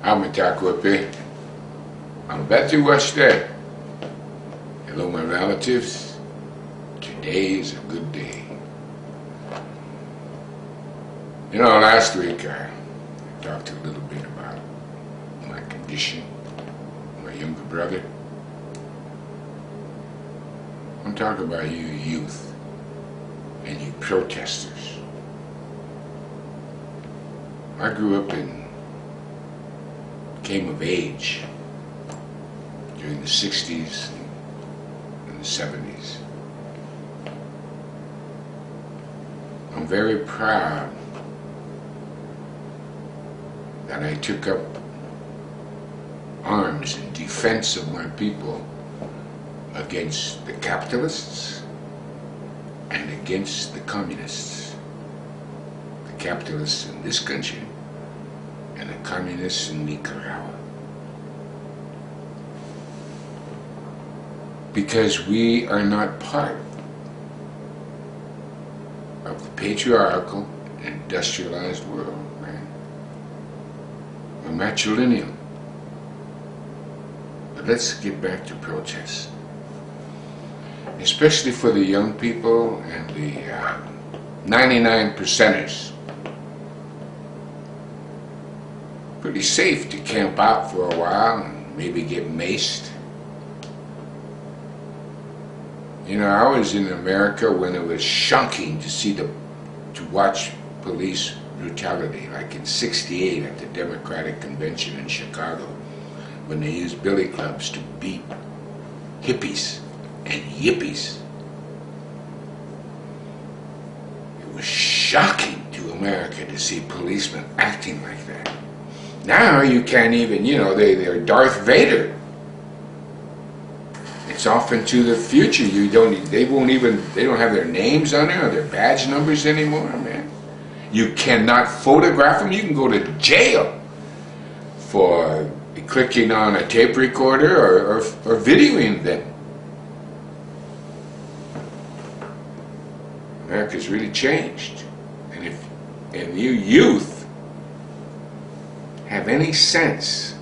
Amatakwepe. I'm Betty Wested. Hello, my relatives. Today is a good day. You know, last week I talked a little bit about my condition, my younger brother. I'm talking about you youth and you protesters. I grew up came of age during the 60s and the 70s. I'm very proud that I took up arms in defense of my people against the capitalists and against the communists. The capitalists in this country and the communists in Nicaragua. Because we are not part of the patriarchal, industrialized world, man. We're matrilineal. But let's get back to protests. Especially for the young people and the 99%ers. Pretty safe to camp out for a while and maybe get maced. You know, I was in America when it was shocking to watch police brutality, like in '68 at the Democratic Convention in Chicago, when they used billy clubs to beat hippies and yippies. It was shocking to America to see policemen acting like that. Now you can't even, you know, they're Darth Vader. It's off into the future. They don't have their names on there or their badge numbers anymore, man. You cannot photograph them. You can go to jail for clicking on a tape recorder or videoing them. America's really changed. And you youth have any sense,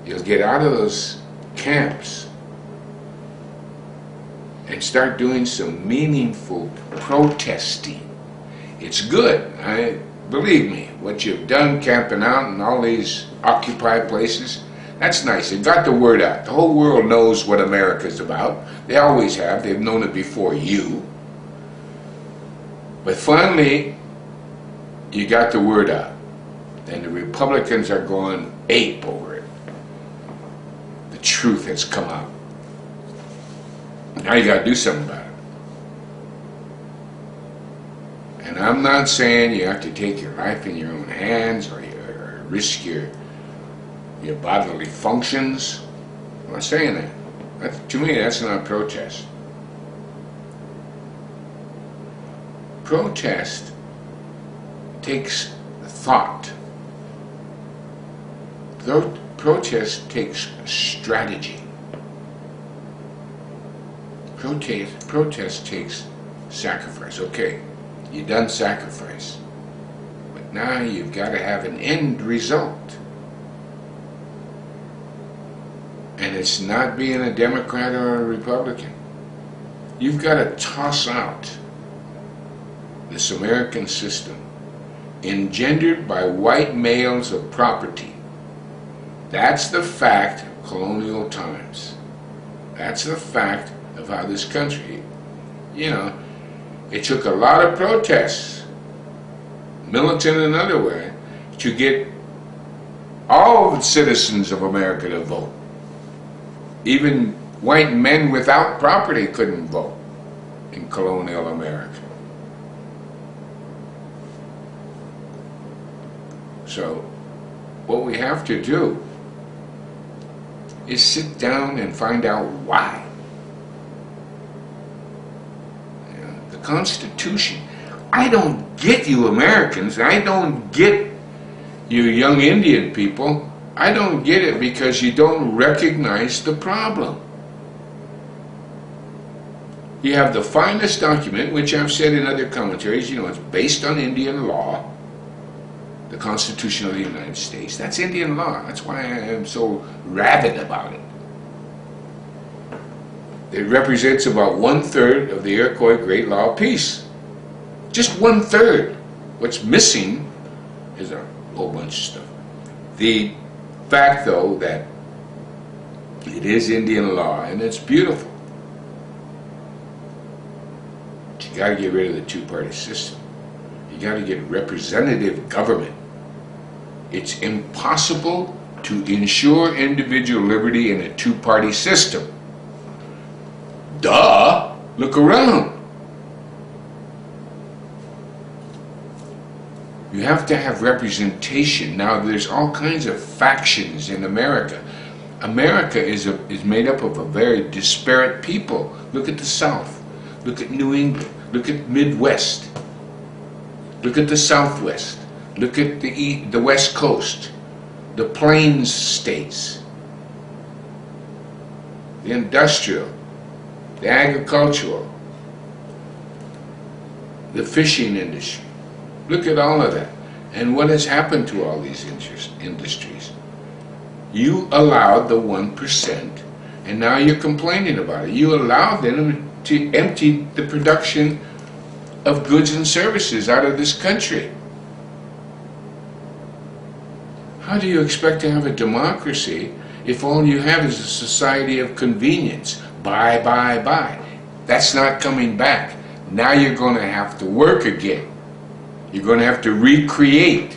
you'll get out of those camps and start doing some meaningful protesting. It's good. Believe me, what you've done camping out in all these occupied places, that's nice. It got the word out. The whole world knows what America's about. They always have. They've known it before you. But finally, you got the word out. And the Republicans are going ape over it. The truth has come out. Now you got to do something about it. And I'm not saying you have to take your life in your own hands or risk your bodily functions. I'm not saying that. To me, that's not protest. Protest takes thought. Protest takes strategy. Protest takes sacrifice. Okay, you done sacrifice, but now you've got to have an end result. And it's not being a Democrat or a Republican. You've got to toss out this American system engendered by white males of property. That's the fact of colonial times. That's the fact of how this country, you know, it took a lot of protests, militant and other way, to get all the citizens of America to vote. Even white men without property couldn't vote in colonial America. So what we have to do is sit down and find out why. You know, the Constitution. I don't get you Americans. I don't get you young Indian people. I don't get it because you don't recognize the problem. You have the finest document, which I've said in other commentaries, you know, it's based on Indian law. the Constitution of the United States. That's Indian law. That's why I am so rabid about it. It represents about 1/3 of the Iroquois Great Law of Peace. Just 1/3. What's missing is a whole bunch of stuff. The fact, though, that it is Indian law, and it's beautiful. But you got to get rid of the two-party system. You got to get representative government. It's impossible to ensure individual liberty in a two-party system. Duh! Look around. You have to have representation. Now, there's all kinds of factions in America. America is made up of a very disparate people. Look at the South. Look at New England. Look at Midwest. Look at the Southwest. Look at the West Coast. The Plains states. The industrial. The agricultural. The fishing industry. Look at all of that. And what has happened to all these industries? You allowed the 1%, and now you're complaining about it. You allowed them to empty the production of goods and services out of this country. How do you expect to have a democracy if all you have is a society of convenience? Buy, buy, buy. That's not coming back. Now you're going to have to work again. You're going to have to recreate.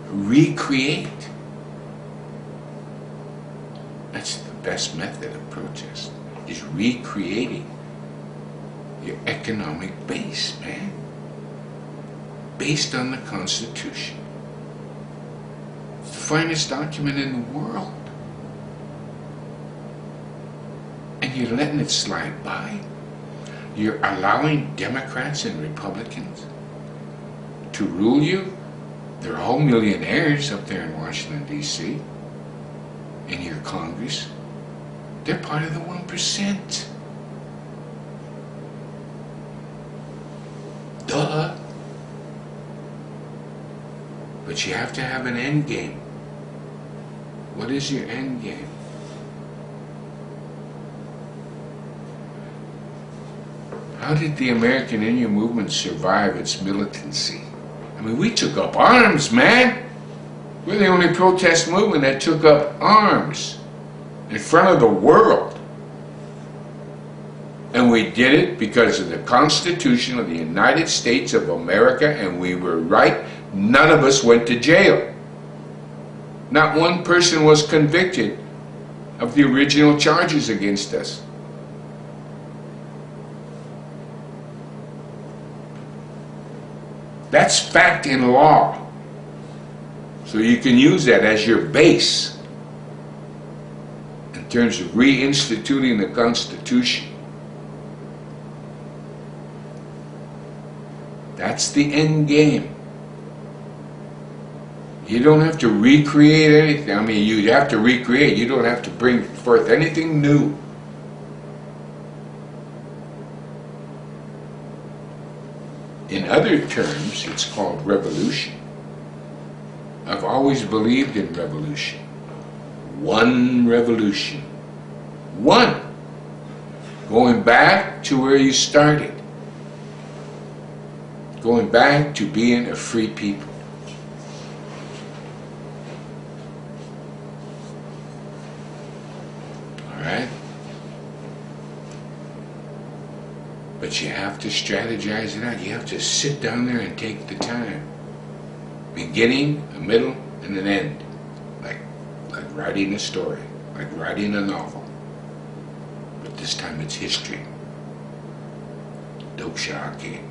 Recreate. That's the best method of protest, is recreating your economic base, man. Based on the Constitution. It's the finest document in the world. And you're letting it slide by. You're allowing Democrats and Republicans to rule you. They're all millionaires up there in Washington, D.C. In your Congress. They're part of the 1%. Duh. But you have to have an end game. What is your end game? How did the American Indian movement survive its militancy? I mean, we took up arms, man. We're the only protest movement that took up arms in front of the world. And we did it because of the Constitution of the United States of America, and we were right. None of us went to jail. Not one person was convicted of the original charges against us. That's fact in law. So you can use that as your base in terms of reinstituting the Constitution. That's the end game. You don't have to recreate anything. I mean, you have to recreate. You don't have to bring forth anything new. In other terms, it's called revolution. I've always believed in revolution. One revolution. One. Going back to where you started. Going back to being a free people. Alright? But you have to strategize it out. You have to sit down there and take the time. Beginning, a middle, and an end. Like writing a story. Like writing a novel. But this time it's history. Dope Shaki.